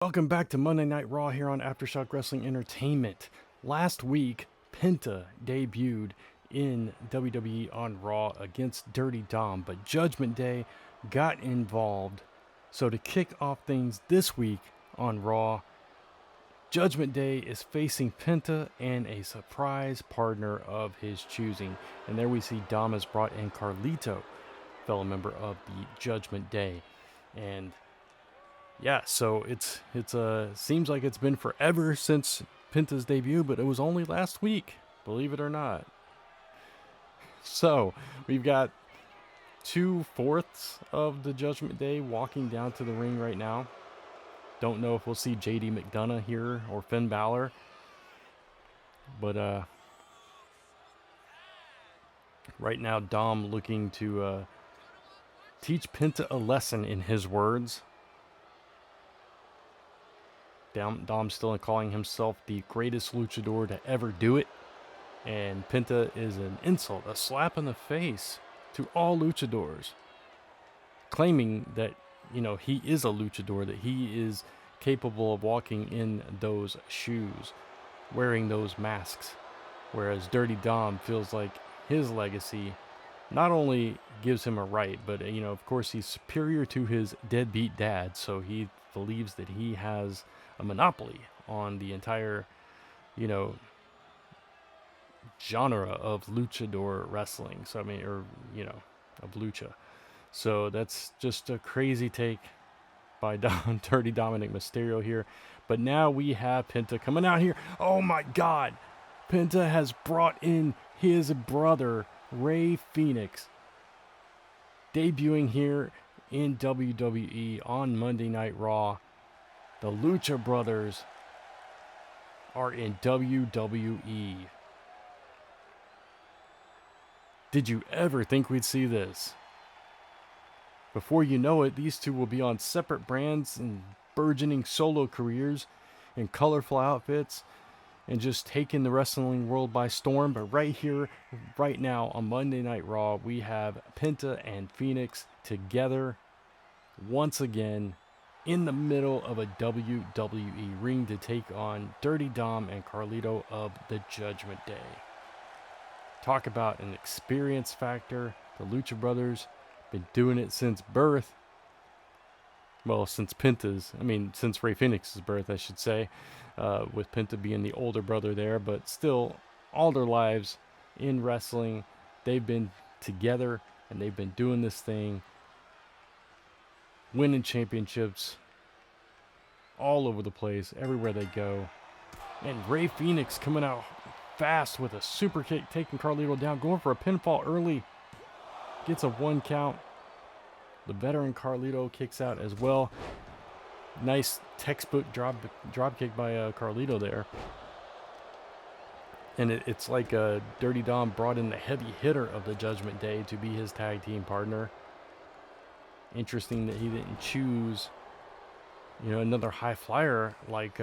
Welcome back to Monday Night Raw here on Aftershock Wrestling Entertainment. Last week, Penta debuted in WWE on Raw against Dirty Dom, but Judgment Day got involved. So to kick off things this week on Raw, Judgment Day is facing Penta and a surprise partner of his choosing. And there we see Dom has brought in Carlito, fellow member of the Judgment Day. And yeah, so it's seems like it's been forever since Penta's debut, but it was only last week, believe it or not. So we've got 2/4 of the Judgment Day walking down to the ring right now. Don't know if we'll see JD McDonough here or Finn Balor, but right now Dom looking to teach Penta a lesson, in his words. Dom still calling himself the greatest luchador to ever do it. And Penta is an insult, a slap in the face to all luchadors. Claiming that, he is a luchador, that he is capable of walking in those shoes, wearing those masks. Whereas Dirty Dom feels like his legacy not only gives him a right, but, of course he's superior to his deadbeat dad. So he believes that he has a monopoly on the entire, genre of luchador wrestling. So, of lucha. So that's just a crazy take by Dirty Dominic Mysterio here. But now we have Penta coming out here. Oh my God. Penta has brought in his brother, Rey Fenix, debuting here in WWE on Monday Night Raw. The Lucha Brothers are in WWE. Did you ever think we'd see this? Before you know it, these two will be on separate brands and burgeoning solo careers in colorful outfits and just taking the wrestling world by storm. But right here, right now on Monday Night Raw, we have Penta and Fenix together once again in the middle of a WWE ring to take on Dirty Dom and Carlito of the Judgment Day. Talk about an experience factor. The Lucha Brothers been doing it since birth. Well, since since Rey Fenix's birth, I should say, with Penta being the older brother there, but still, all their lives in wrestling, they've been together and they've been doing this thing, winning championships all over the place, everywhere they go. And Rey Fenix coming out fast with a super kick, taking Carlito down, going for a pinfall early. Gets a 1 count. The veteran Carlito kicks out as well. Nice textbook drop kick by Carlito there. And it's like Dirty Dom brought in the heavy hitter of the Judgment Day to be his tag team partner. Interesting that he didn't choose, another high flyer like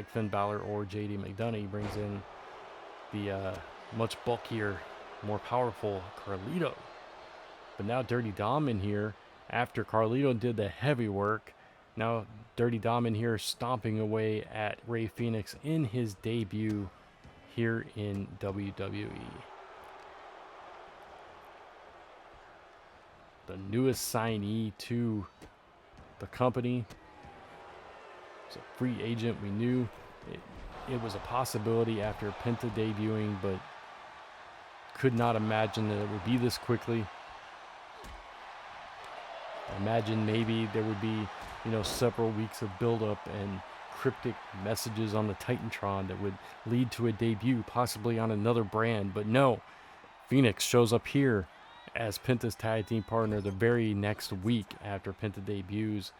Finn Balor or JD McDonough. He brings in the much bulkier, more powerful Carlito. But now Dirty Dom in here, after Carlito did the heavy work, now Dirty Dom in here stomping away at Rey Fenix in his debut here in WWE. The newest signee to the company. It's a free agent. We knew it was a possibility after Penta debuting, but could not imagine that it would be this quickly. I imagine maybe there would be, several weeks of build-up and cryptic messages on the Titantron that would lead to a debut, possibly on another brand. But no, Fenix shows up here as Penta's tag team partner the very next week after Penta debuts.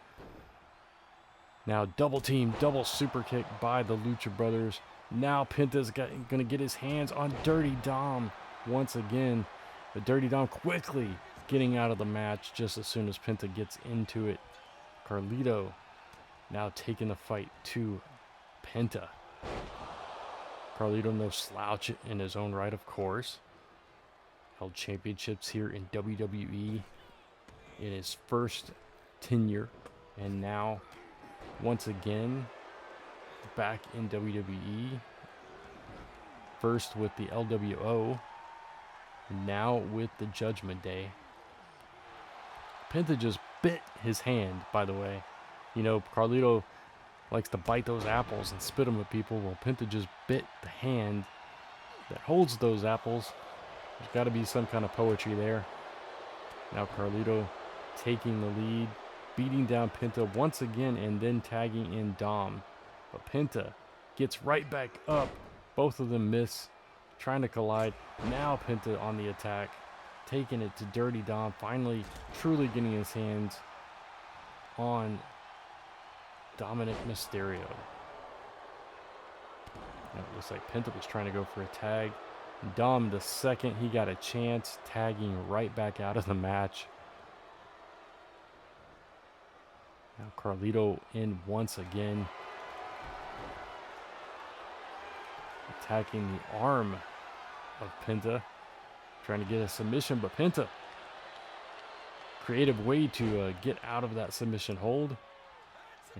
Now double team, double super kick by the Lucha Brothers. Now Penta's going to get his hands on Dirty Dom once again. But Dirty Dom quickly getting out of the match just as soon as Penta gets into it. Carlito now taking the fight to Penta. Carlito no slouch in his own right, of course. Held championships here in WWE in his first tenure. And now, once again, back in WWE. First with the LWO, now with the Judgment Day. Penta just bit his hand, by the way. You know, Carlito likes to bite those apples and spit them at people. Well, Penta just bit the hand that holds those apples. There's got to be some kind of poetry there. Now Carlito taking the lead, beating down Penta once again, and then tagging in Dom. But Penta gets right back up. Both of them miss, trying to collide. Now Penta on the attack, taking it to Dirty Dom, finally truly getting his hands on Dominic Mysterio. Now it looks like Penta was trying to go for a tag. Dom, the second he got a chance, tagging right back out of the match. Now Carlito in once again. Attacking the arm of Penta. Trying to get a submission, but Penta. Creative way to get out of that submission hold.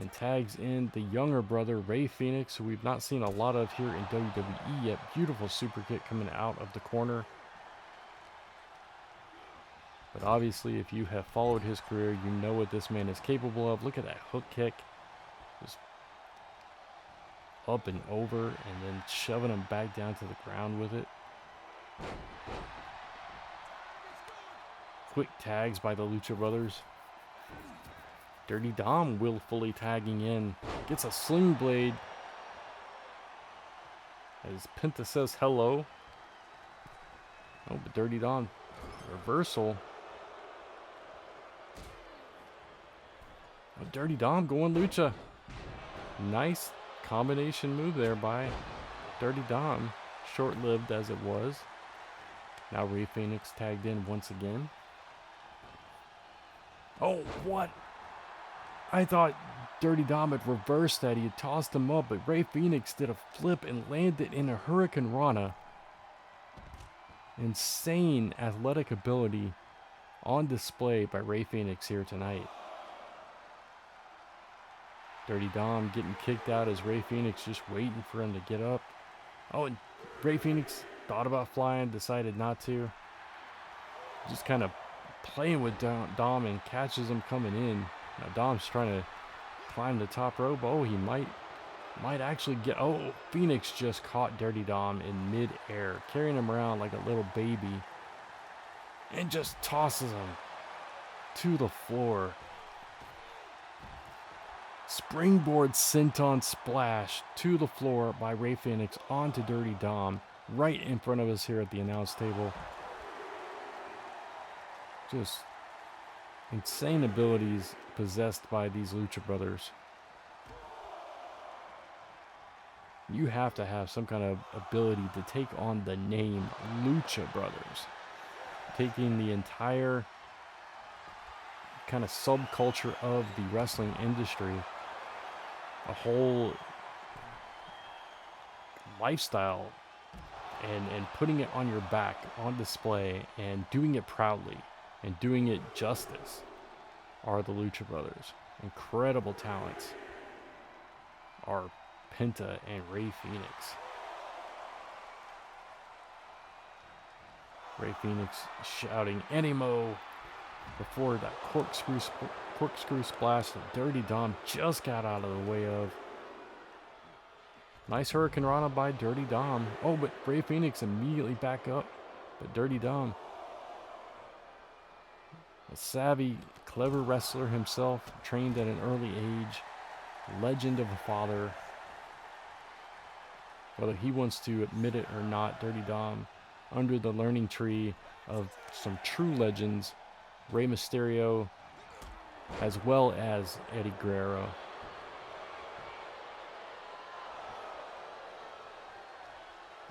And tags in the younger brother, Rey Fenix, who we've not seen a lot of here in WWE yet. Beautiful super kick coming out of the corner. But obviously, if you have followed his career, you know what this man is capable of. Look at that hook kick. Just up and over, and then shoving him back down to the ground with it. Quick tags by the Lucha Brothers. Dirty Dom willfully tagging in. Gets a sling blade. As Penta says hello. Oh, but Dirty Dom. Reversal. Oh, Dirty Dom going Lucha. Nice combination move there by Dirty Dom. Short-lived as it was. Now Rey Fenix tagged in once again. Oh, what? I thought Dirty Dom had reversed that. He had tossed him up, but Rey Fenix did a flip and landed in a Hurricane Rana. Insane athletic ability on display by Rey Fenix here tonight. Dirty Dom getting kicked out as Rey Fenix just waiting for him to get up. Oh, and Rey Fenix thought about flying, decided not to. Just kind of playing with Dom and catches him coming in. Now Dom's trying to climb the top rope. Oh, he might actually get... Oh, Phoenix just caught Dirty Dom in mid-air, carrying him around like a little baby, and just tosses him to the floor. Springboard senton splash to the floor by Rey Fenix onto Dirty Dom, right in front of us here at the announce table. Just insane abilities possessed by these Lucha Brothers. You have to have some kind of ability to take on the name Lucha Brothers. Taking the entire kind of subculture of the wrestling industry, a whole lifestyle, and putting it on your back on display and doing it proudly and doing it justice are the Lucha Brothers. Incredible talents are Penta and Rey Fenix. Rey Fenix shouting "Animo" before that corkscrew splash that Dirty Dom just got out of the way of. Nice Hurricane Rana by Dirty Dom. Oh, but Rey Fenix immediately back up. But Dirty Dom, a savvy, clever wrestler himself, trained at an early age, legend of a father. Whether he wants to admit it or not, Dirty Dom, under the learning tree of some true legends, Rey Mysterio, as well as Eddie Guerrero.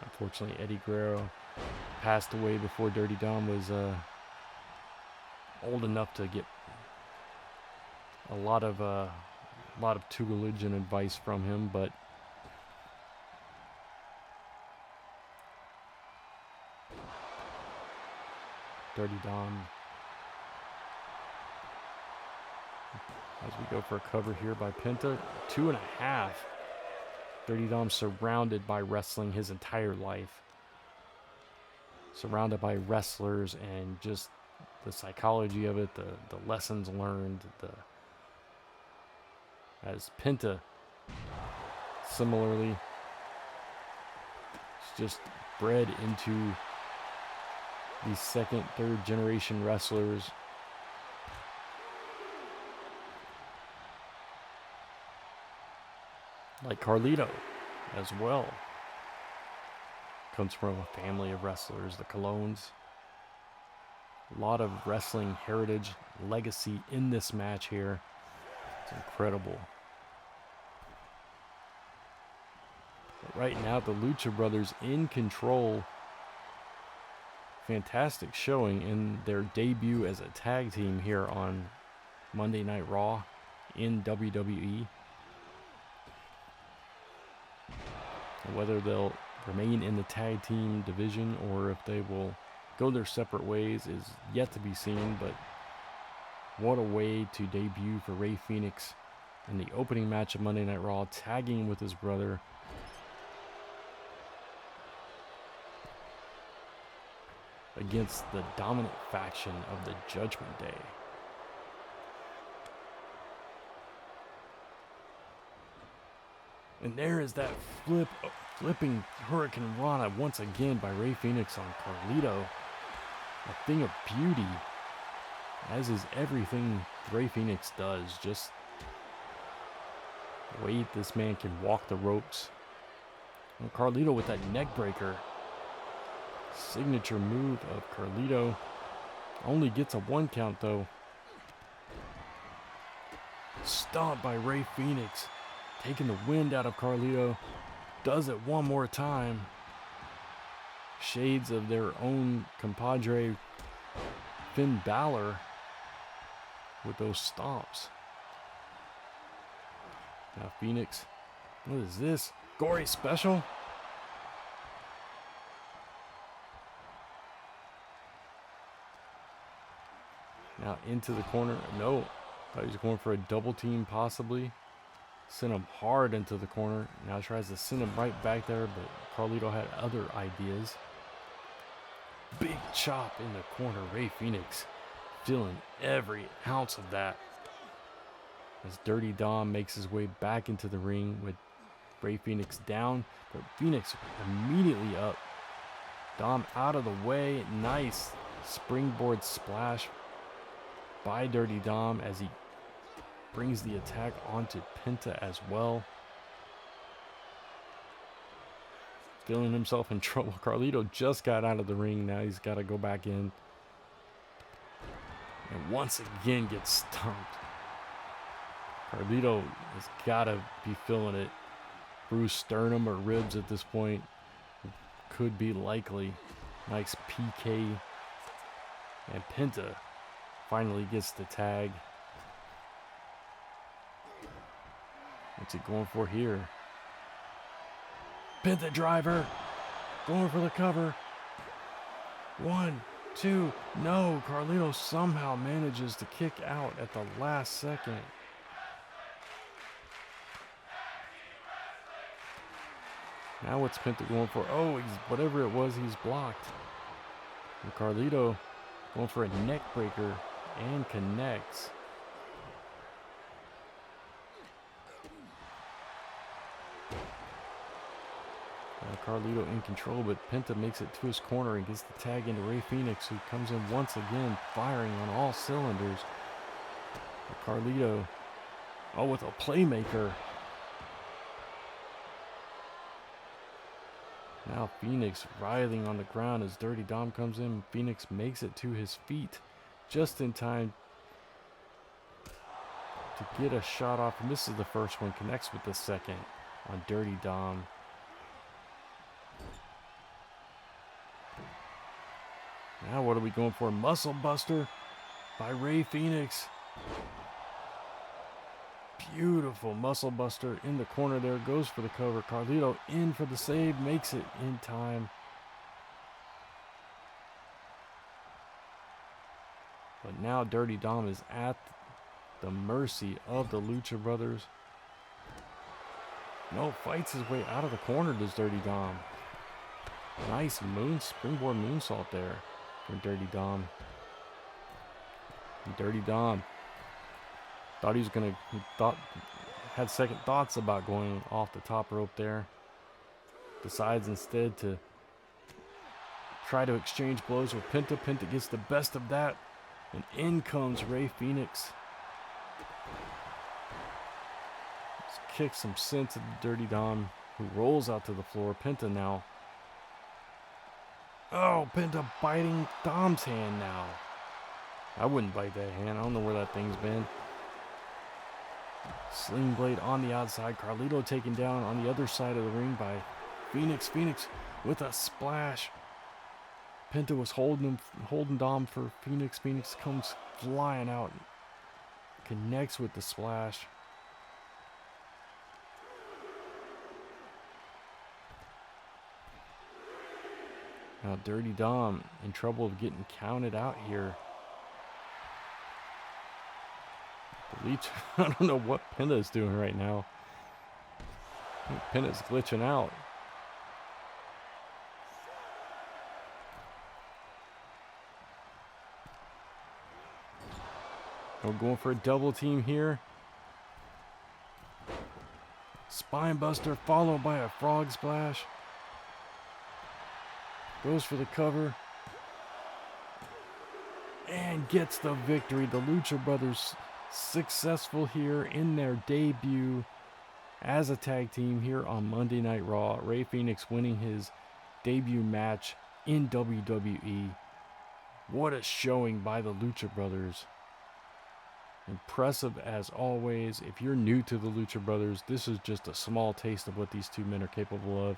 Unfortunately, Eddie Guerrero passed away before Dirty Dom was old enough to get a lot of tutelage and advice from him, but Dirty Dom, as we go for a cover here by Penta, 2.5. Dirty Dom surrounded by wrestling his entire life. Surrounded by wrestlers and just the psychology of it, the lessons learned. As Penta, similarly, is just bred into these second, third generation wrestlers. Like Carlito as well. Comes from a family of wrestlers, the Colognes. A lot of wrestling heritage, legacy in this match here. It's incredible. But right now, the Lucha Brothers in control. Fantastic showing in their debut as a tag team here on Monday Night Raw in WWE. Whether they'll remain in the tag team division or if they will go their separate ways is yet to be seen, but what a way to debut for Rey Fenix in the opening match of Monday Night Raw, tagging with his brother. Against the dominant faction of the Judgment Day. And there is that flipping Hurricane Rana once again by Rey Fenix on Carlito. A thing of beauty, as is everything Rey Fenix does. Just the way this man can walk the ropes. And Carlito with that neck breaker. Signature move of Carlito. Only gets a 1 count though. Stomp by Rey Fenix. Taking the wind out of Carlito. Does it one more time. Shades of their own compadre Finn Balor with those stomps. Now Fenix. What is this? Gory special? Now into the corner. No. Thought he was going for a double team possibly. Sent him hard into the corner. Now tries to send him right back there, but Carlito had other ideas. Big chop in the corner. Rey Fenix feeling every ounce of that. As Dirty Dom makes his way back into the ring with Rey Fenix down, but Fenix immediately up. Dom out of the way. Nice springboard splash by Dirty Dom as he brings the attack onto Penta as well. Feeling himself in trouble. Carlito just got out of the ring. Now he's got to go back in. And once again gets stumped. Carlito has got to be feeling it. Bruised sternum or ribs at this point. Could be likely. Nice PK. And Penta finally gets the tag. What's he going for here? Penta driver. Going for the cover. 1, 2. No. Carlito somehow manages to kick out at the last second. Now what's Penta going for? Oh, whatever it was, he's blocked. And Carlito going for a neck breaker and connects. Carlito in control, but Penta makes it to his corner and gets the tag into Rey Fenix, who comes in once again, firing on all cylinders. But Carlito, with a playmaker. Now Fenix writhing on the ground as Dirty Dom comes in. Fenix makes it to his feet just in time to get a shot off. And this is the first one, connects with the second on Dirty Dom. Now what are we going for? Muscle Buster by Rey Fenix. Beautiful Muscle Buster in the corner there. Goes for the cover. Carlito in for the save. Makes it in time. But now Dirty Dom is at the mercy of the Lucha Brothers. No, fights his way out of the corner, does Dirty Dom. Nice springboard moonsault there from Dirty Dom. And Dirty Dom thought he was had second thoughts about going off the top rope there. Decides instead to try to exchange blows with Penta. Penta gets the best of that, and in comes Rey Fenix. Just kicks some sense at the Dirty Dom, who rolls out to the floor. Penta now. Oh, Penta biting Dom's hand now. I wouldn't bite that hand. I don't know where that thing's been. Sling blade on the outside. Carlito taken down on the other side of the ring by Fenix. Fenix with a splash. Penta was holding Dom for Fenix. Fenix comes flying out. Connects with the splash. Now Dirty Dom in trouble of getting counted out here. I don't know what Penta is doing right now. I think Penta's glitching out. We're going for a double team here. Spine buster followed by a frog splash. Goes for the cover. And gets the victory. The Lucha Brothers successful here in their debut as a tag team here on Monday Night Raw. Rey Fenix winning his debut match in WWE. What a showing by the Lucha Brothers. Impressive as always. If you're new to the Lucha Brothers, this is just a small taste of what these two men are capable of.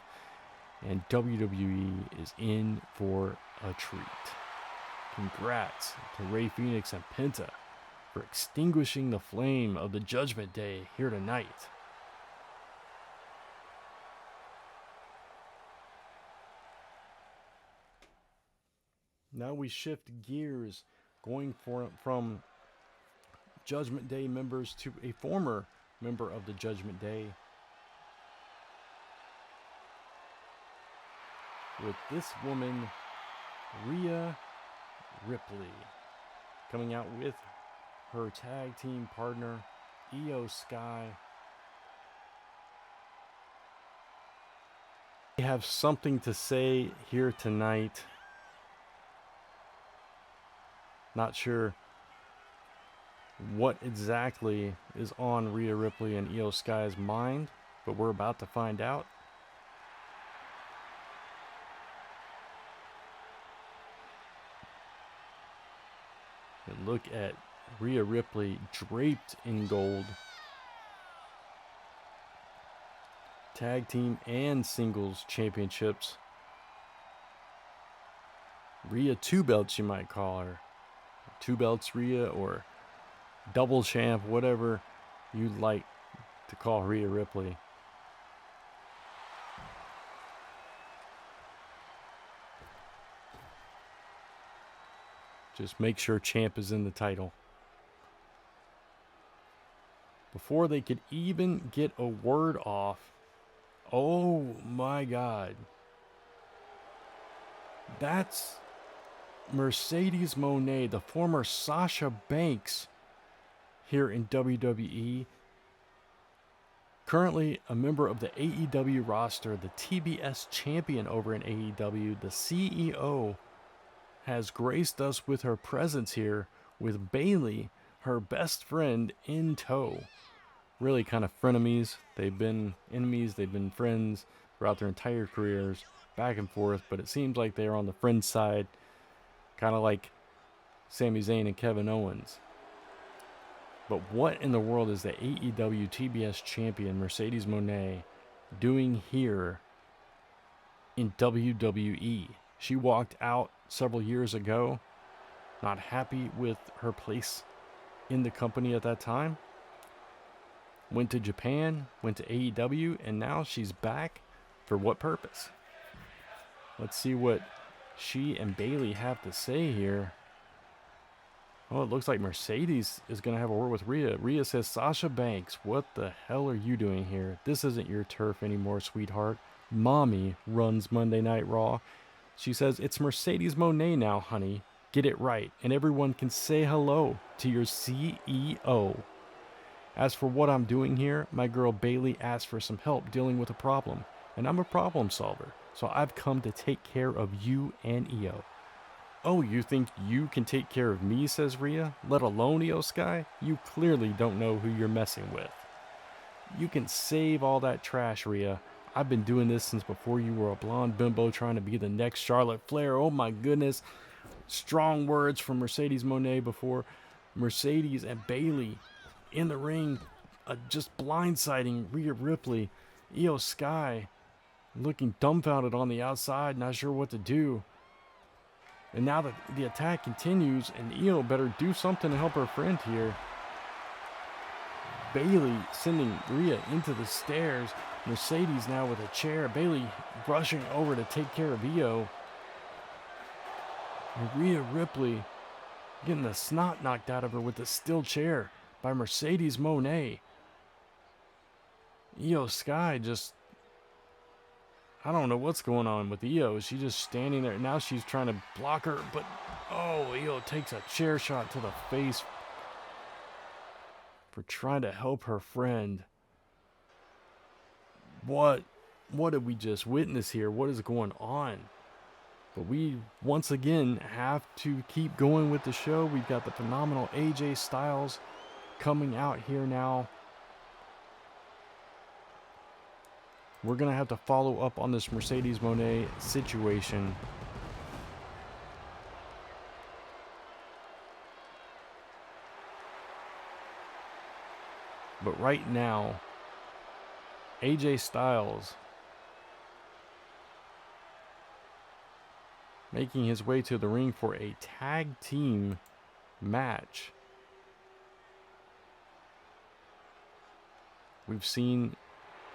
And WWE is in for a treat. Congrats to Rey Fenix and Penta for extinguishing the flame of the Judgment Day here tonight. Now we shift gears, going from Judgment Day members to a former member of the Judgment Day, with this woman, Rhea Ripley, coming out with her tag team partner, Io Sky. We have something to say here tonight. Not sure what exactly is on Rhea Ripley and Io Sky's mind, but we're about to find out. And look at Rhea Ripley draped in gold. Tag team and singles championships. Rhea 2 belts, you might call her. 2 belts Rhea, or double champ, whatever you'd like to call Rhea Ripley. Just make sure champ is in the title. Before they could even get a word off, oh my God. That's Mercedes Moné, the former Sasha Banks here in WWE. Currently a member of the AEW roster, the TBS champion over in AEW. The CEO has graced us with her presence here with Bayley, her best friend, in tow. Really kind of frenemies. They've been enemies, they've been friends throughout their entire careers, back and forth, but it seems like they're on the friend side, kind of like Sami Zayn and Kevin Owens. But what in the world is the AEW TBS champion Mercedes Moné doing here in WWE? She walked out several years ago, not happy with her place in the company at that time. Went to Japan, went to AEW, and now she's back. For what purpose? Let's see what she and Bayley have to say here. Oh, it looks like Mercedes is going to have a word with Rhea. Rhea says, Sasha Banks, what the hell are you doing here? This isn't your turf anymore, sweetheart. Mommy runs Monday Night Raw. She says, it's Mercedes Moné now, honey. Get it right, and everyone can say hello to your CEO. As for what I'm doing here, my girl Bayley asked for some help dealing with a problem, and I'm a problem solver, so I've come to take care of you and Io. Oh, you think you can take care of me, says Rhea, let alone Io Sky? You clearly don't know who you're messing with. You can save all that trash, Rhea. I've been doing this since before you were a blonde bimbo trying to be the next Charlotte Flair. Oh my goodness. Strong words from Mercedes Moné before Mercedes and Bayley in the ring, just blindsiding Rhea Ripley. Io Sky looking dumbfounded on the outside, not sure what to do. And now the attack continues, and Io better do something to help her friend here. Bayley sending Rhea into the stairs. Mercedes now with a chair. Bayley rushing over to take care of Io. And Rhea Ripley getting the snot knocked out of her with the steel chair by Mercedes Moné. Io Sky just, I don't know what's going on with Io. She's just standing there. Now she's trying to block her, but oh, Io takes a chair shot to the face for trying to help her friend. What did we just witness here? What is going on? But we once again have to keep going with the show. We've got the phenomenal AJ Styles coming out here now. We're going to have to follow up on this Mercedes Moné situation. But right now, AJ Styles making his way to the ring for a tag team match. We've seen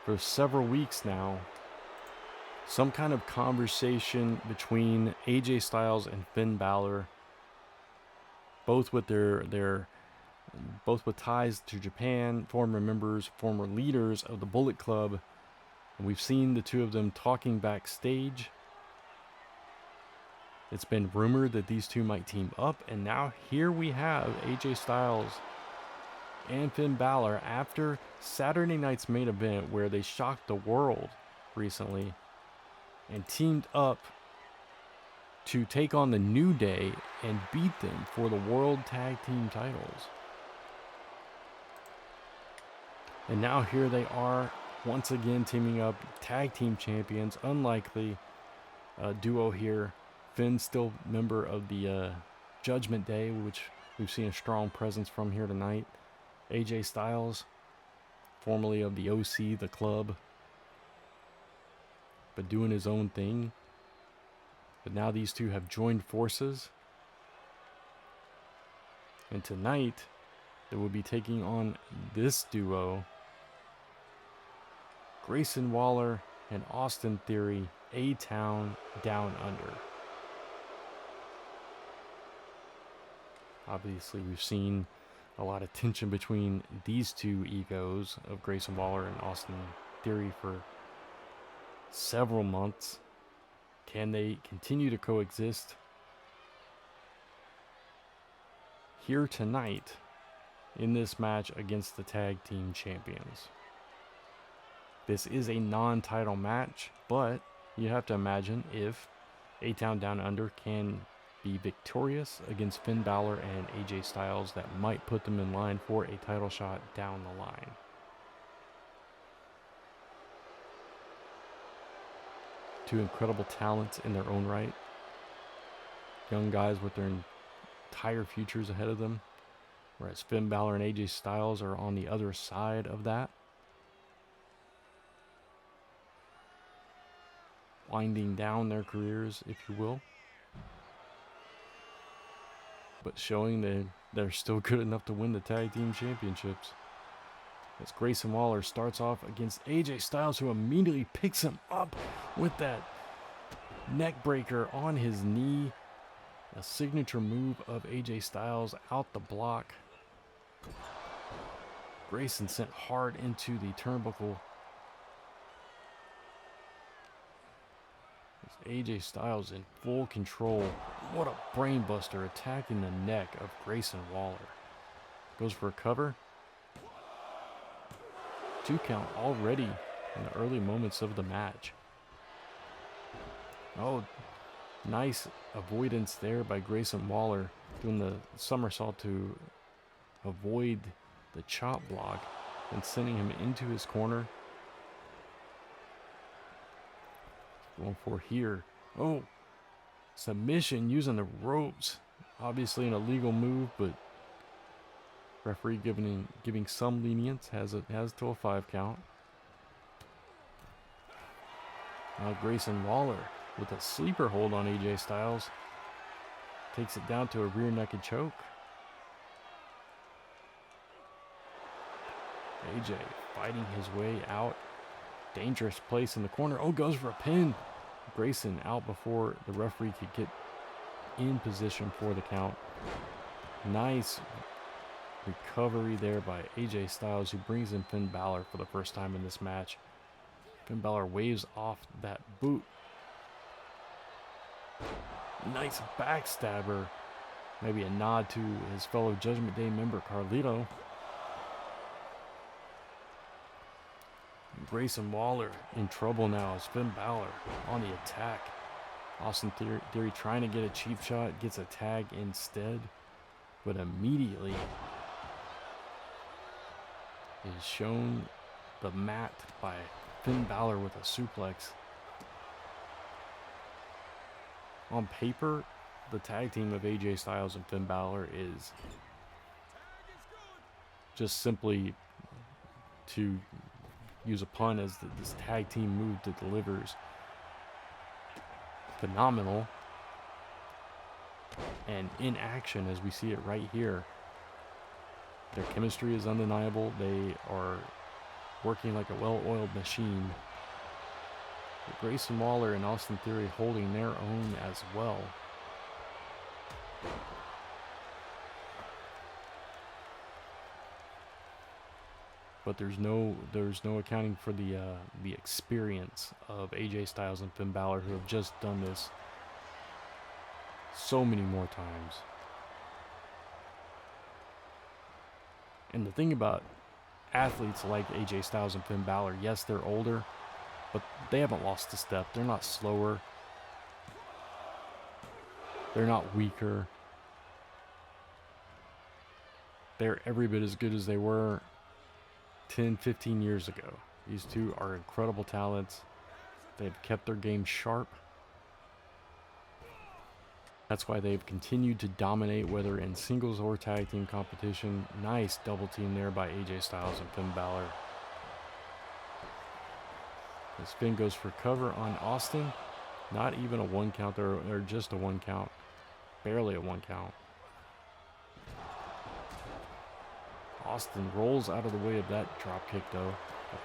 for several weeks now some kind of conversation between AJ Styles and Finn Balor, both with both with ties to Japan, former members, former leaders of the Bullet Club. And we've seen the two of them talking backstage. It's been rumored that these two might team up, and now here we have AJ Styles and Finn Balor after Saturday night's main event where they shocked the world recently and teamed up to take on the New Day and beat them for the World Tag Team titles. And now here they are once again teaming up, tag team champions. Unlike the duo here, Finn's still member of the Judgment Day, which we've seen a strong presence from here tonight. AJ Styles, formerly of the OC, the club, but doing his own thing. But now these two have joined forces. And tonight, they will be taking on this duo, Grayson Waller and Austin Theory, A-Town Down Under. Obviously, we've seen a lot of tension between these two egos of Grayson Waller and Austin Theory for several months. Can they continue to coexist? Here tonight in this match against the tag team champions. This is a non-title match, but you have to imagine if A-Town Down Under can be victorious against Finn Balor and AJ Styles, that might put them in line for a title shot down the line. Two incredible talents in their own right. Young guys with their entire futures ahead of them, whereas Finn Balor and AJ Styles are on the other side of that. Winding down their careers, if you will. But showing that they're still good enough to win the tag team championships. As Grayson Waller starts off against AJ Styles, who immediately picks him up with that neck breaker on his knee. A signature move of AJ Styles out the block. Grayson sent hard into the turnbuckle. AJ Styles in full control. What a brainbuster, attacking the neck of Grayson Waller. Goes for a cover. 2 count already in the early moments of the match. Oh, nice avoidance there by Grayson Waller, doing the somersault to avoid the chop block and sending him into his corner. Going for here. Oh, submission using the ropes. Obviously an illegal move, but referee giving some lenience. Has to a 5 count. Now Grayson Waller with a sleeper hold on AJ Styles. Takes it down to a rear naked choke. AJ fighting his way out. Dangerous place in the corner. Oh, goes for a pin. Grayson out before the referee could get in position for the count. Nice recovery there by AJ Styles, who brings in Finn Balor for the first time in this match. Finn Balor waves off that boot. Nice backstabber. Maybe a nod to his fellow Judgment Day member Carlito. Grayson Waller in trouble now as Finn Balor on the attack. Austin Theory trying to get a cheap shot, gets a tag instead, but immediately is shown the mat by Finn Balor with a suplex. On paper, the tag team of AJ Styles and Finn Balor is just simply, to use a pun, as this tag team move that delivers, phenomenal. And in action, as we see it right here, their chemistry is undeniable. They are working like a well-oiled machine. But Grayson Waller and Austin Theory holding their own as well. But there's no accounting for the experience of AJ Styles and Finn Balor, who have just done this so many more times. And the thing about athletes like AJ Styles and Finn Balor, yes, they're older, but they haven't lost a step. They're not slower. They're not weaker. They're every bit as good as they were 10, 15 years ago. These two are incredible talents. They've kept their game sharp. That's why they've continued to dominate, whether in singles or tag team competition. Nice double team there by AJ Styles and Finn Balor. As Finn goes for cover on Austin. Not even a 1 count there, or just a 1 count. Barely a 1 count. Austin rolls out of the way of that drop kick though.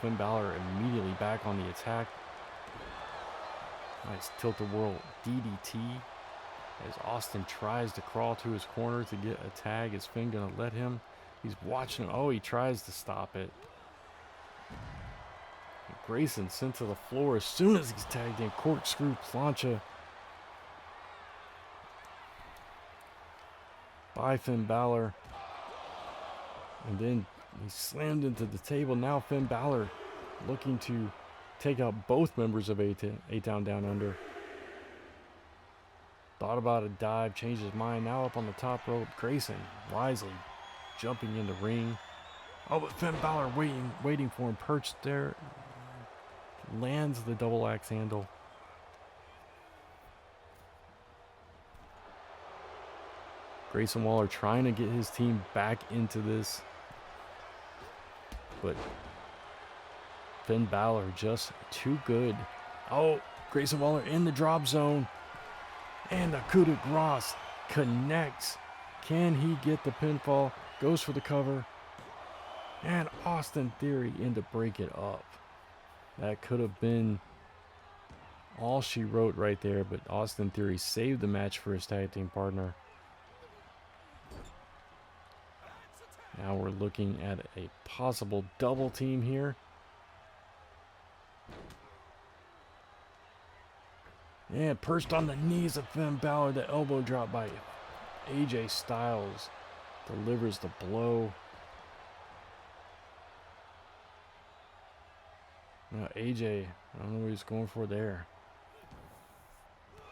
Finn Balor immediately back on the attack. Nice tilt-a-whirl DDT. As Austin tries to crawl to his corner to get a tag. Is Finn gonna let him? He's watching. Oh, he tries to stop it. And Grayson sent to the floor as soon as he's tagged in. Corkscrew plancha by Finn Balor. And then he slammed into the table. Now Finn Balor looking to take out both members of A-Town Down Under. Thought about a dive, changed his mind. Now up on the top rope. Grayson wisely jumping in the ring. Oh, but Finn Balor waiting for him, perched there. Lands the double axe handle. Grayson Waller trying to get his team back into this. But Finn Balor just too good. Oh, Grayson Waller in the drop zone. And the coup de grace connects. Can he get the pinfall? Goes for the cover. And Austin Theory in to break it up. That could have been all she wrote right there, but Austin Theory saved the match for his tag team partner. Now we're looking at a possible double team here. And perched on the knees of Finn Balor, the elbow drop by AJ Styles. Delivers the blow. Now AJ, I don't know what he's going for there.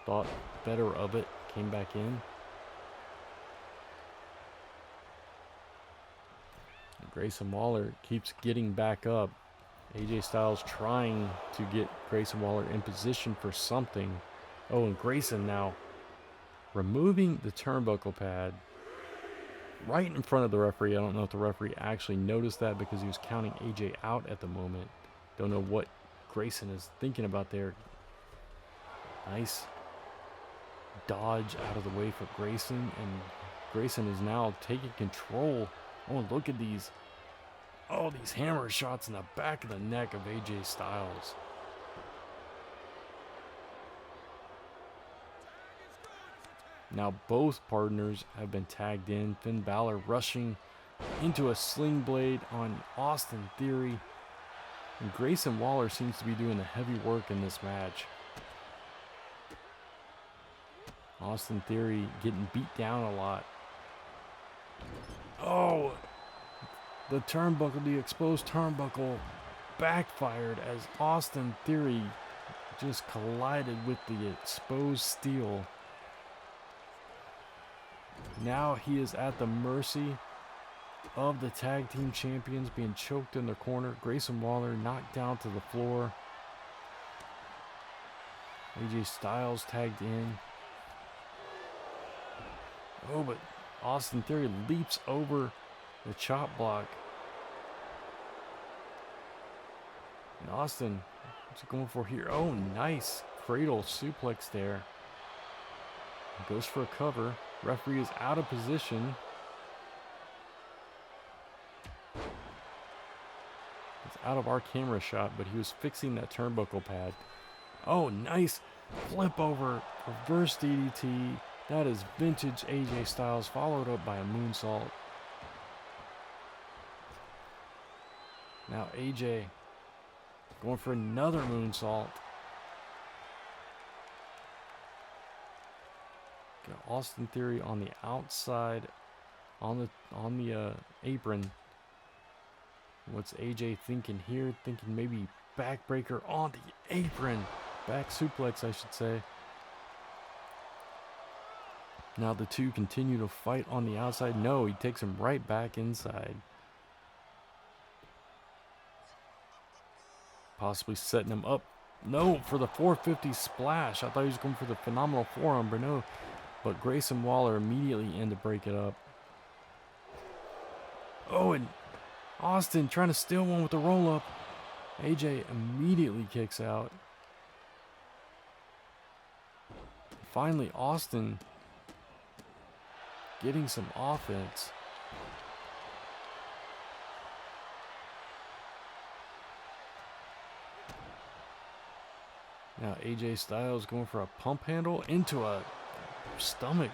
Thought better of it, came back in. Grayson Waller keeps getting back up. AJ Styles trying to get Grayson Waller in position for something. Oh, and Grayson now removing the turnbuckle pad right in front of the referee. I don't know if the referee actually noticed that because he was counting AJ out at the moment. Don't know what Grayson is thinking about there. Nice dodge out of the way for Grayson, and Grayson is now taking control. Oh, look at these. Oh, these hammer shots in the back of the neck of AJ Styles. Now both partners have been tagged in. Finn Balor rushing into a sling blade on Austin Theory. And Grayson Waller seems to be doing the heavy work in this match. Austin Theory getting beat down a lot. Oh, the turnbuckle, the exposed turnbuckle backfired as Austin Theory just collided with the exposed steel. Now he is at the mercy of the tag team champions, being choked in the corner. Grayson Waller knocked down to the floor. AJ Styles tagged in. Oh, but Austin Theory leaps over the chop block. And Austin, what's he going for here? Oh, nice cradle suplex there. Goes for a cover. Referee is out of position. It's out of our camera shot, but he was fixing that turnbuckle pad. Oh, nice flip over, reverse DDT. That is vintage AJ Styles, followed up by a moonsault. Now AJ going for another moonsault. Got Austin Theory on the outside, on the apron. What's AJ thinking here? Thinking maybe backbreaker on the apron. Back suplex, I should say. Now the two continue to fight on the outside. No, he takes him right back inside. Possibly setting him up. No, for the 450 splash. I thought he was going for the phenomenal forearm, but no. But Grayson Waller immediately in to break it up. Oh, and Austin trying to steal one with the roll-up. AJ immediately kicks out. Finally, Austin getting some offense. Now AJ Styles going for a pump handle into a stomach,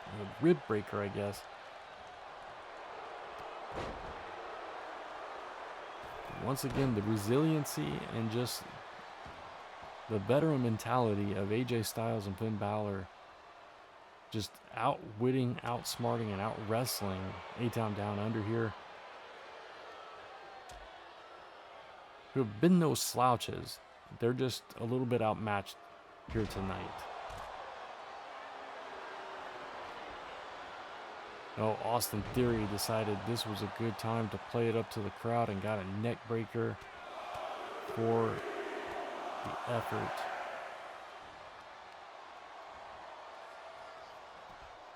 a rib breaker, I guess. Once again, the resiliency and just the veteran mentality of AJ Styles and Finn Balor, just outwitting, outsmarting, and out-wrestling A-Town Down Under here, who have been no slouches. They're just a little bit outmatched here tonight. Oh, Austin Theory decided this was a good time to play it up to the crowd and got a neck breaker for the effort.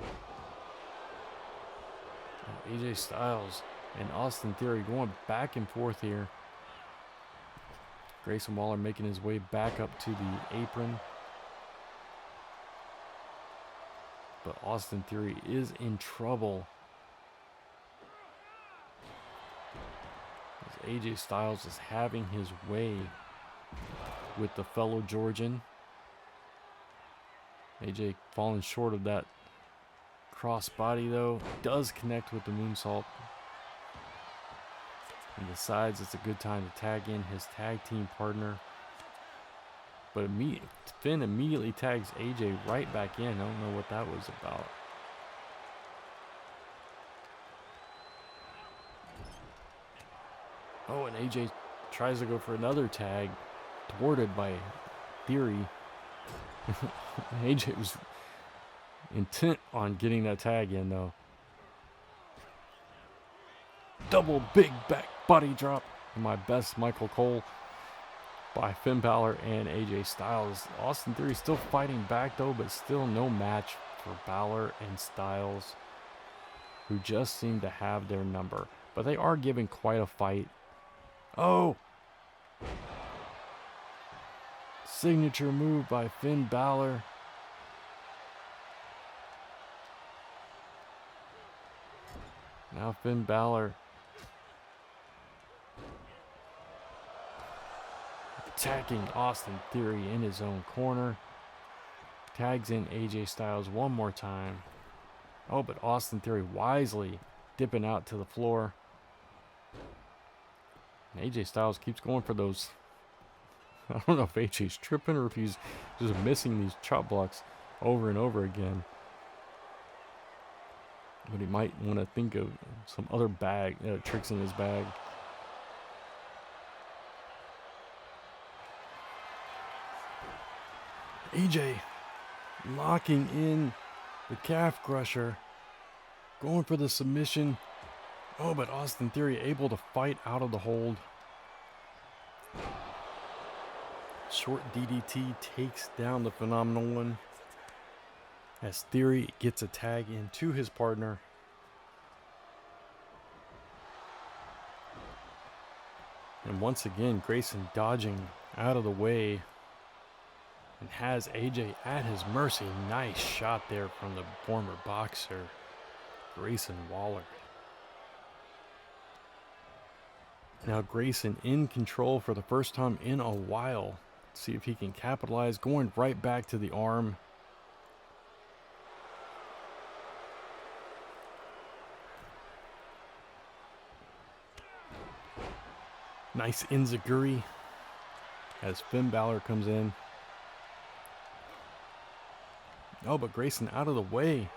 Oh, AJ Styles and Austin Theory going back and forth here. Grayson Waller making his way back up to the apron. But Austin Theory is in trouble. As AJ Styles is having his way with the fellow Georgian. AJ falling short of that crossbody though. Does connect with the moonsault. And decides it's a good time to tag in his tag team partner. But Finn immediately tags AJ right back in. I don't know what that was about. Oh, and AJ tries to go for another tag. Thwarted by Theory. AJ was intent on getting that tag in though. Double big back body drop. My best Michael Cole by Finn Balor and AJ Styles. Austin Theory still fighting back though, but still no match for Balor and Styles, who just seem to have their number. But they are giving quite a fight. Oh! Signature move by Finn Balor. Now Finn Balor attacking Austin Theory in his own corner. Tags in AJ Styles one more time. Oh, but Austin Theory wisely dipping out to the floor. And AJ Styles keeps going for those. I don't know if AJ's tripping or if he's just missing these chop blocks over and over again. But he might want to think of some other tricks in his bag. AJ locking in the calf crusher. Going for the submission. Oh, but Austin Theory able to fight out of the hold. Short DDT takes down the Phenomenal One. As Theory gets a tag into his partner. And once again, Grayson dodging out of the way. And has AJ at his mercy. Nice shot there from the former boxer, Grayson Waller. Now Grayson in control for the first time in a while. Let's see if he can capitalize. Going right back to the arm. Nice enziguri as Finn Balor comes in. Oh, but Grayson out of the way.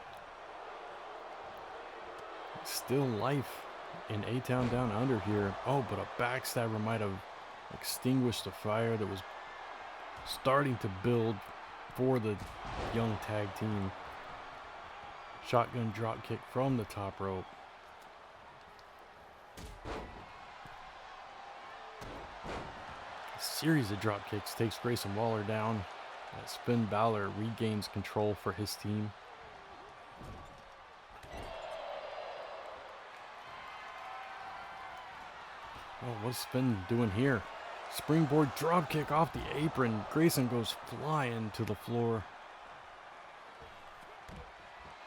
Still life in A-Town Down Under here. Oh, but a backstabber might have extinguished the fire that was starting to build for the young tag team. Shotgun drop kick from the top rope. A series of drop kicks takes Grayson Waller down as Finn Balor regains control for his team. Oh, what's Finn doing here? Springboard drop kick off the apron. Grayson goes flying to the floor.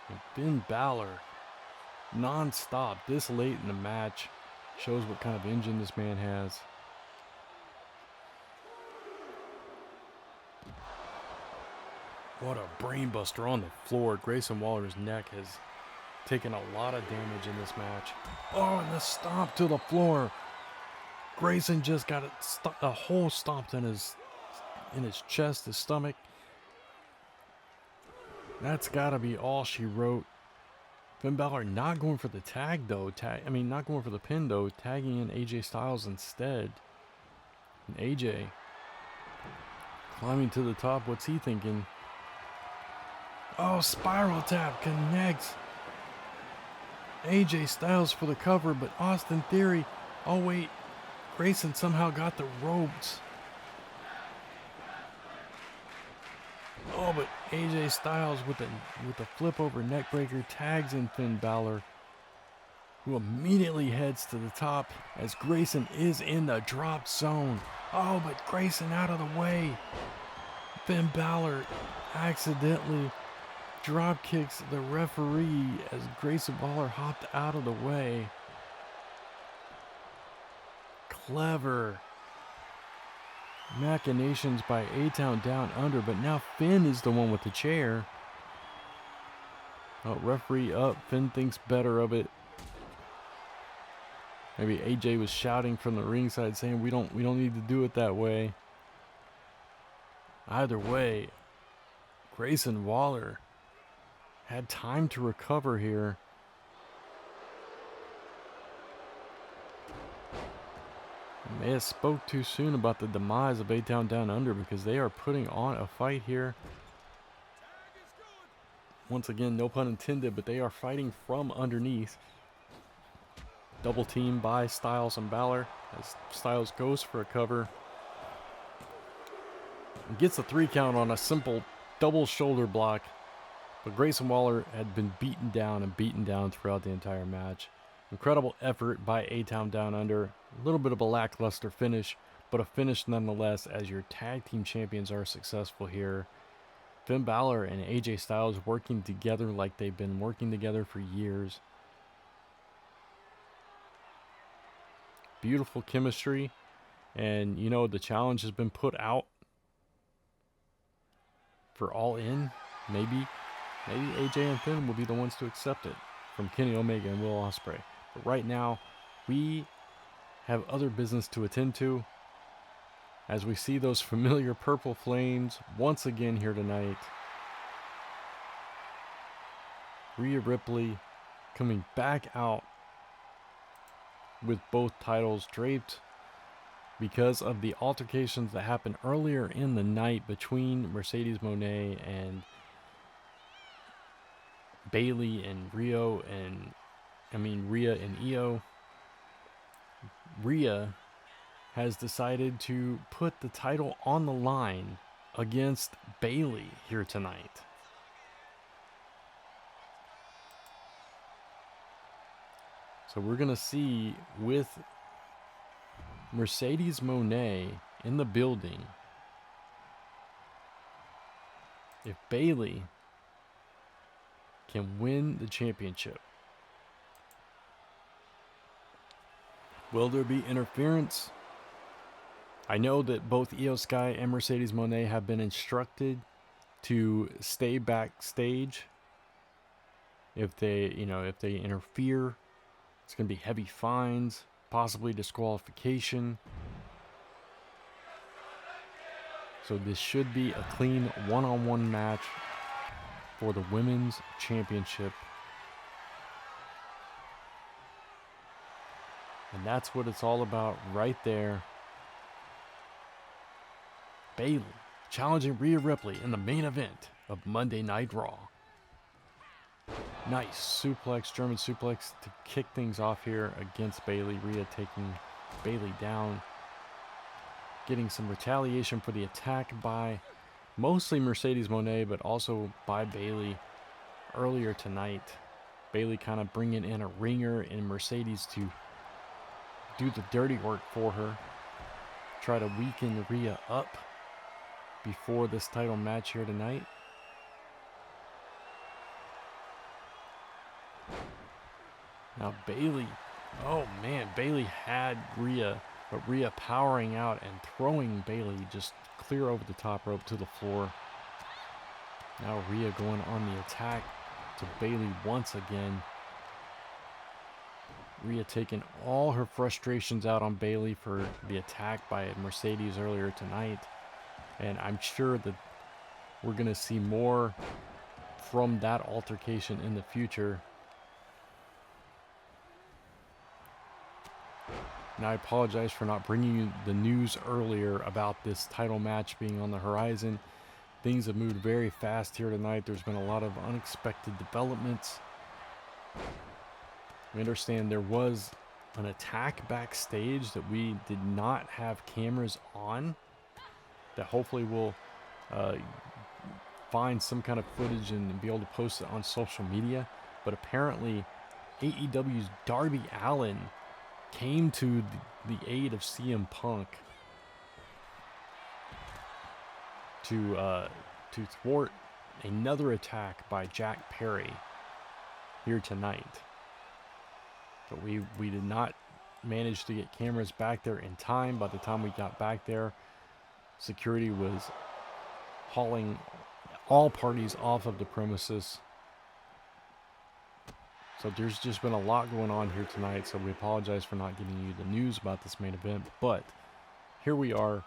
And Finn Balor, non-stop this late in the match, shows what kind of engine this man has. What a brainbuster on the floor. Grayson Waller's neck has taken a lot of damage in this match. Oh, and the stomp to the floor. Grayson just got a hole stomped in his chest, his stomach. That's got to be all she wrote. Finn Balor not going for the tag though. Not going for the pin though. Tagging in AJ Styles instead. And AJ climbing to the top. What's he thinking? Oh, spiral tap connects. AJ Styles for the cover, but Austin Theory. Oh wait, Grayson somehow got the ropes. Oh, but AJ Styles with the flip over neck breaker tags in Finn Balor, who immediately heads to the top as Grayson is in the drop zone. Oh, but Grayson out of the way. Finn Balor accidentally drop kicks the referee as Grayson Waller hopped out of the way. Clever. Machinations by A-Town Down Under, but now Finn is the one with the chair. Oh, referee up. Finn thinks better of it. Maybe AJ was shouting from the ringside saying we don't need to do it that way. Either way, Grayson Waller had time to recover here. I may have spoke too soon about the demise of A-Town Down Under because they are putting on a fight here. Once again, no pun intended, but they are fighting from underneath. Double team by Styles and Balor as Styles goes for a cover. And gets a 3 count on a simple double shoulder block. But Grayson Waller had been beaten down throughout the entire match. Incredible effort by A-Town Down Under. A little bit of a lackluster finish, but a finish nonetheless as your tag team champions are successful here. Finn Balor and AJ Styles working together like they've been working together for years. Beautiful chemistry. And, you know, the challenge has been put out for All In. Maybe AJ and Finn will be the ones to accept it from Kenny Omega and Will Ospreay. But right now, we have other business to attend to as we see those familiar purple flames once again here tonight. Rhea Ripley coming back out with both titles draped because of the altercations that happened earlier in the night between Mercedes Moné and Bayley and Rhea and Io. Rhea has decided to put the title on the line against Bayley here tonight. So we're going to see with Mercedes Moné in the building if Bayley can win the championship. Will there be interference? I know that both Io Sky and Mercedes Moné have been instructed to stay backstage. If they interfere, it's going to be heavy fines, possibly disqualification. So this should be a clean one-on-one match for the women's championship. And that's what it's all about right there. Bayley challenging Rhea Ripley in the main event of Monday Night Raw. Nice suplex, German suplex to kick things off here against Bayley. Rhea taking Bayley down. Getting some retaliation for the attack by mostly Mercedes Moné, but also by Bayley earlier tonight. Bayley kind of bringing in a ringer and Mercedes to do the dirty work for her. Try to weaken Rhea up before this title match here tonight. Now Bayley, oh man, Bayley had Rhea, but Rhea powering out and throwing Bayley just clear over the top rope to the floor. Now Rhea going on the attack to Bayley once again. Rhea taking all her frustrations out on Bayley for the attack by Mercedes earlier tonight. And I'm sure that we're going to see more from that altercation in the future. And I apologize for not bringing you the news earlier about this title match being on the horizon. Things have moved very fast here tonight. There's been a lot of unexpected developments. We understand there was an attack backstage that we did not have cameras on, that hopefully we'll find some kind of footage and be able to post it on social media. But apparently AEW's Darby Allin came to the aid of CM Punk to thwart another attack by Jack Perry here tonight. But we did not manage to get cameras back there in time. By the time we got back there, Security was hauling all parties off of the premises. So there's just been a lot going on here tonight, so we apologize for not giving you the news about this main event, but here we are,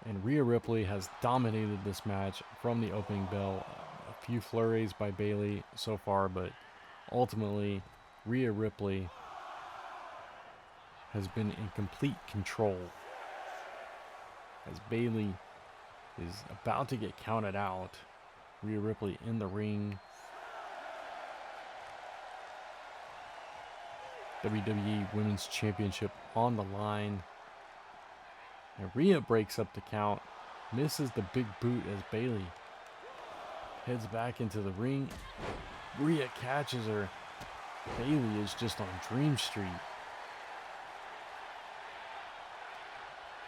and Rhea Ripley has dominated this match from the opening bell. A few flurries by Bayley so far, but ultimately Rhea Ripley has been in complete control as Bayley is about to get counted out. Rhea Ripley in the ring. WWE Women's Championship on the line. And Rhea breaks up the count, misses the big boot as Bayley heads back into the ring. Rhea catches her. Bayley is just on Dream Street.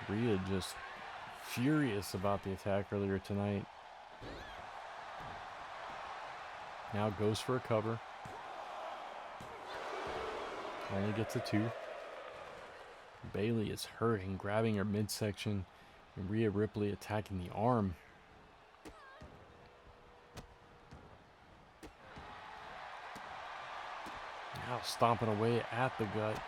Rhea just furious about the attack earlier tonight. Now goes for a cover. Only gets a 2. Bayley is hurting, grabbing her midsection, and Rhea Ripley attacking the arm. Now stomping away at the gut.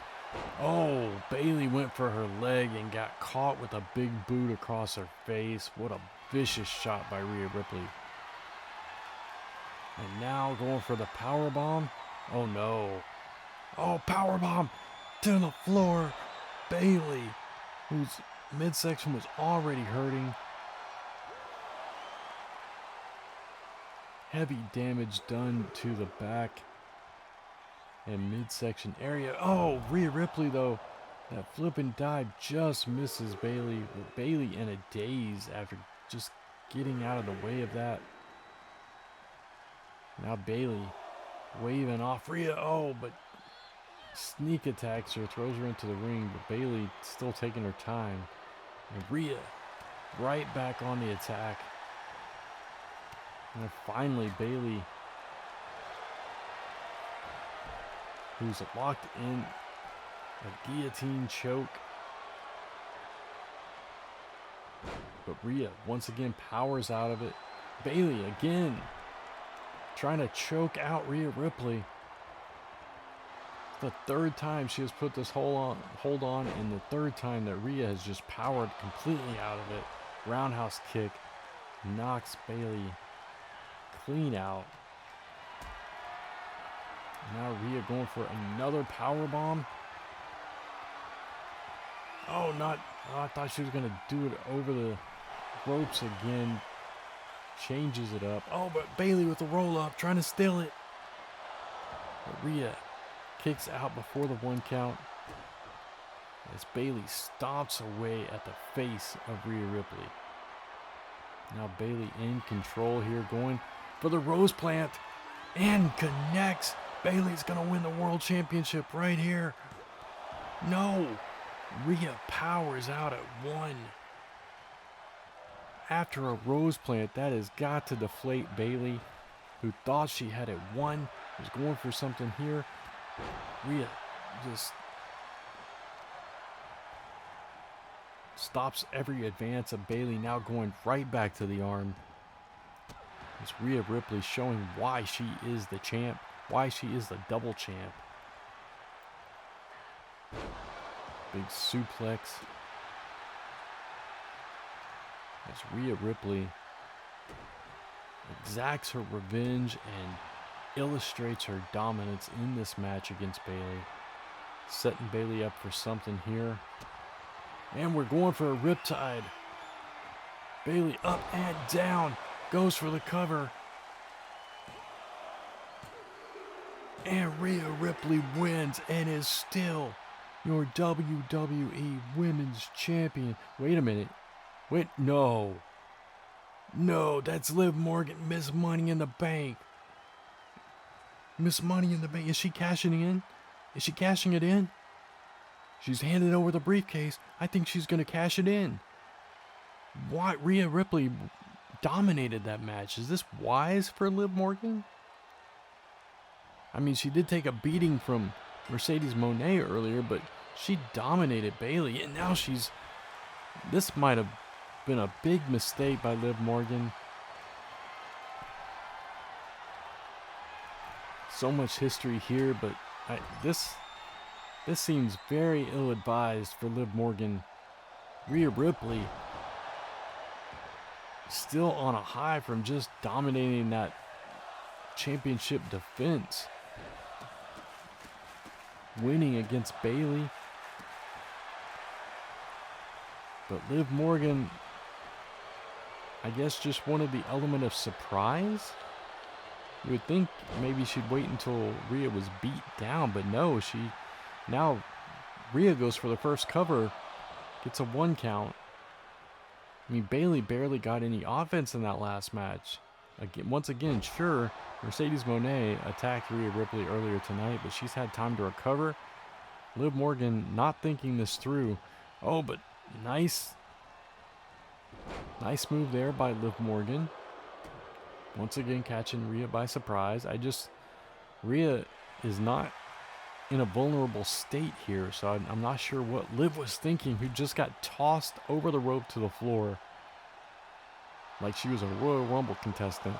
Oh, Bayley went for her leg and got caught with a big boot across her face. What a vicious shot by Rhea Ripley. And now going for the powerbomb. Oh no. Oh, powerbomb to the floor. Bayley, whose midsection was already hurting. Heavy damage done to the back and midsection area. Oh, Rhea Ripley, though, that flipping dive just misses Bayley. Bayley in a daze after just getting out of the way of that. Now Bayley waving off Rhea. Oh, but sneak attacks her, throws her into the ring, but Bayley still taking her time. And Rhea right back on the attack. And then finally Bayley, who's locked in a guillotine choke. But Rhea once again powers out of it. Bayley again trying to choke out Rhea Ripley. The third time she has put this hold on, and the third time that Rhea has just powered completely out of it. Roundhouse kick knocks Bayley clean out. Now Rhea going for another power bomb. Oh, I thought she was gonna do it over the ropes again. Changes it up. Oh, but Bayley with the roll up, trying to steal it. But Rhea kicks out before the 1 count as Bayley stomps away at the face of Rhea Ripley. Now Bayley in control here, going for the Rose Plant and connects. Bayley's gonna win the World Championship right here. No, Rhea powers out at 1. After a Rose Plant, that has got to deflate Bayley, who thought she had it won, was going for something here. Rhea just stops every advance of Bayley, now going right back to the arm. It's Rhea Ripley showing why she is the champ, why she is the double champ. Big suplex. As Rhea Ripley exacts her revenge and illustrates her dominance in this match against Bayley. Setting Bayley up for something here. And we're going for a riptide. Bayley up and down. Goes for the cover. And Rhea Ripley wins and is still your WWE Women's Champion. Wait a minute. Wait, no. No, that's Liv Morgan, Miss Money in the Bank. Miss Money in the Bank. Is she cashing in? Is she cashing it in? She's handed over the briefcase. I think she's going to cash it in. Why? Rhea Ripley dominated that match. Is this wise for Liv Morgan? I mean, she did take a beating from Mercedes Moné earlier, but she dominated Bayley, and now she's... This might have been a big mistake by Liv Morgan. So much history here, but this seems very ill-advised for Liv Morgan. Rhea Ripley still on a high from just dominating that championship defense. Winning against Bayley. But Liv Morgan, I guess, just wanted the element of surprise. You would think maybe she'd wait until Rhea was beat down, but no, now Rhea goes for the first cover, gets a 1 count. I mean, Bayley barely got any offense in that last match. Once again, sure, Mercedes Moné attacked Rhea Ripley earlier tonight, but she's had time to recover. Liv Morgan not thinking this through. Oh, but nice move there by Liv Morgan. Once again, catching Rhea by surprise. Rhea is not in a vulnerable state here, so I'm not sure what Liv was thinking, who just got tossed over the rope to the floor like she was a Royal Rumble contestant.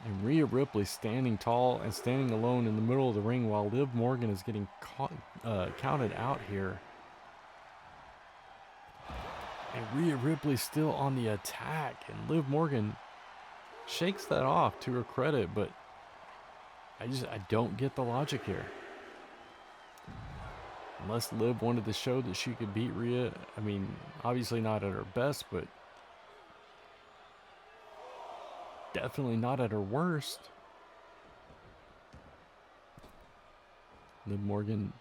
And Rhea Ripley standing tall and standing alone in the middle of the ring while Liv Morgan is getting counted out here. And Rhea Ripley still on the attack, and Liv Morgan shakes that off to her credit, but I don't get the logic here. Unless Liv wanted to show that she could beat Rhea. I mean, obviously not at her best, but definitely not at her worst. Liv Morgan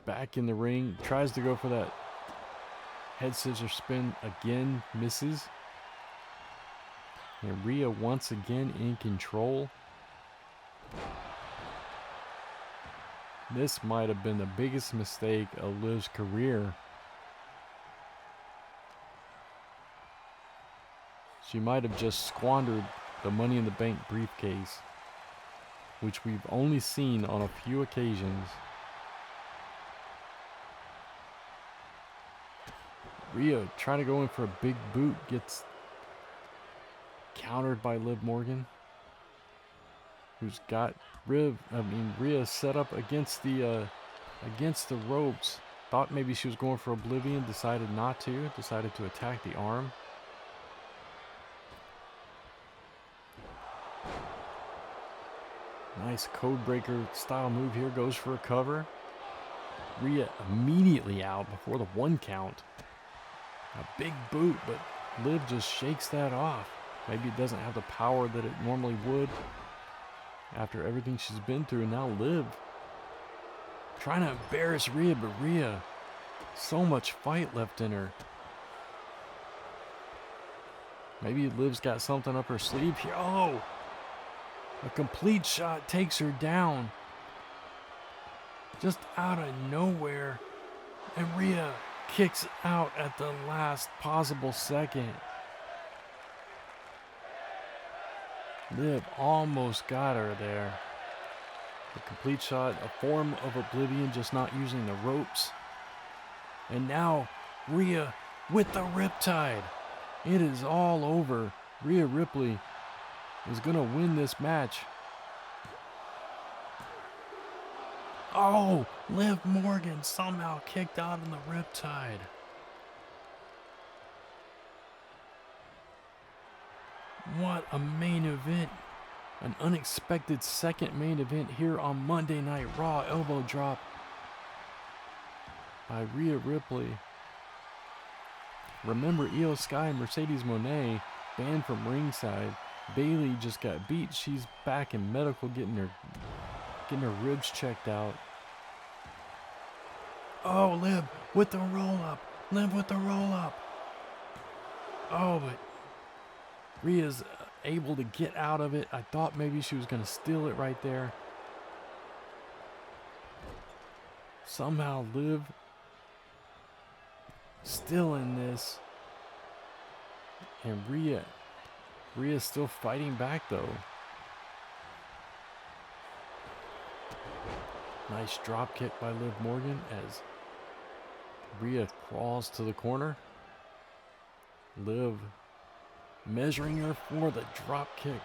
back in the ring, tries to go for that head scissor spin again, misses. And Rhea once again in control. This might have been the biggest mistake of Liv's career. She might have just squandered the Money in the Bank briefcase, which we've only seen on a few occasions. Rhea trying to go in for a big boot, gets countered by Liv Morgan, who's got Rhea set up against the ropes. Thought maybe she was going for Oblivion, decided not to, decided to attack the arm. Nice code breaker style move here, goes for a cover. Rhea immediately out before the 1 count. A big boot, but Liv just shakes that off. Maybe it doesn't have the power that it normally would after everything she's been through. And now Liv trying to embarrass Rhea, but Rhea, so much fight left in her. Maybe Liv's got something up her sleeve here. Oh! A complete shot takes her down. Just out of nowhere. And Rhea kicks out at the last possible second. Liv almost got her there. A complete shot, a form of Oblivion, just not using the ropes. And now Rhea with the Riptide. It is all over. Rhea Ripley is going to win this match. Oh, Liv Morgan somehow kicked out in the Riptide. What a main event. An unexpected second main event here on Monday Night Raw. Elbow drop by Rhea Ripley. Remember, Io Sky and Mercedes Moné banned from ringside. Bayley just got beat. She's back in medical, getting her ribs checked out. Oh, Liv with the roll up. Liv with the roll up. Oh, but Rhea's able to get out of it. I thought maybe she was going to steal it right there. Somehow Liv still in this. And Rhea's still fighting back though. Nice drop kick by Liv Morgan as Rhea crawls to the corner. Liv measuring her for the drop kick.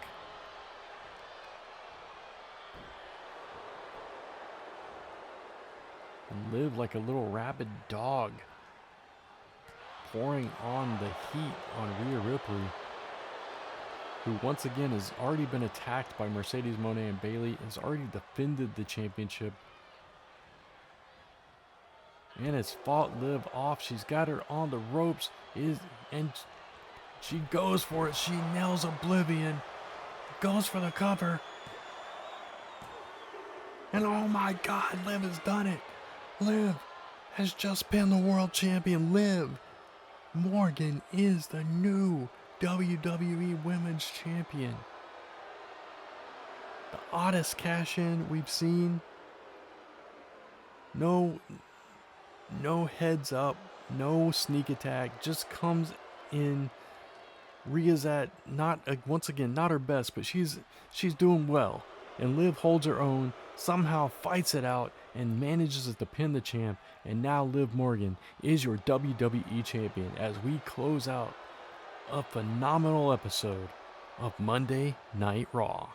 And Liv like a little rabid dog, pouring on the heat on Rhea Ripley, who once again has already been attacked by Mercedes Moné and Bayley, has already defended the championship, and has fought Liv off. She's got her on the ropes, and she goes for it. She nails Oblivion, goes for the cover, and oh my God, Liv has done it. Liv has just been the world champion. Liv Morgan is the new WWE Women's Champion. The oddest cash-in we've seen. No heads up, no sneak attack, just comes in. Rhea's at once again not her best, but she's doing well. And Liv holds her own, somehow fights it out, and manages to pin the champ. And now Liv Morgan is your WWE champion as we close out a phenomenal episode of Monday Night Raw.